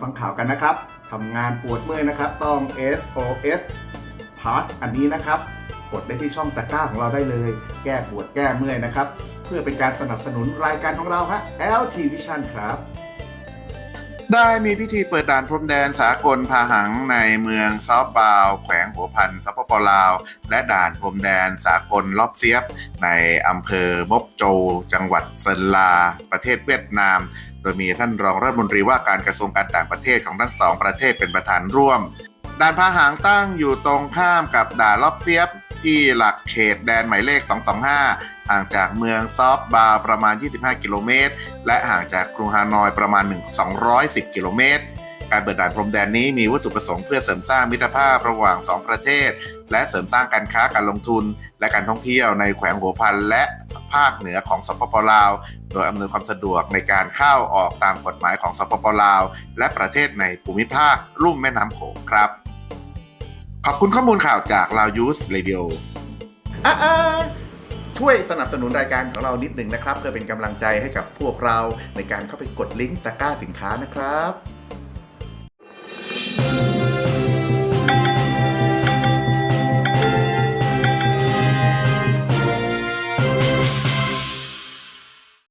ฟังข่าวกันนะครับทำงานปวดเมื่อยนะครับต้อง SOS Pass อันนี้นะครับกดได้ที่ช่องตะกร้าของเราได้เลยแก้ปวดแก้เมื่อยนะครับเพื่อเป็นการสนับสนุนรายการของเราฮะ LT Vision ครับได้มีพิธีเปิดด่านพรมแดนสากลพาหังในเมืองซอปาวแขวงหัวพันสปปลาวและด่านพรมแดนสากลลอบเซียบในอำเภอมบโจจังหวัดเซินลาประเทศเวียดนามโดยมีท่านรองรัฐมนตรีว่าการกระทรวงการต่างประเทศของทั้งสองประเทศเป็นประธานร่วมด่านพาหังตั้งอยู่ตรงข้ามกับด่านลอบเซียบที่หลักเขตแดนหมายเลข225ห่างจากเมืองซอฟบาประมาณ25กิโลเมตรและห่างจากกรุงฮานอยประมาณ210กิโลเมตรการเปิดด่านพรมแดนนี้มีวัตถุประสงค์เพื่อเสริมสร้างมิตรภาพระหว่าง2ประเทศและเสริมสร้างการค้าการลงทุนและการท่องเที่ยวในแขวงหัวพันและภาคเหนือของสปปลาวโดยอำนวยความสะดวกในการเข้าออกตามกฎหมายของสปปลาวและประเทศในภูมิภาคลุ่มแม่น้ำโขงครับขอบคุณข้อมูลข่าวจากลาวยูสเรดิโอช่วยสนับสนุนรายการของเรานิดหนึ่งนะครับเพื่อเป็นกำลังใจให้กับพวกเราในการเข้าไปกดลิงก์ตะกร้าสินค้านะครับ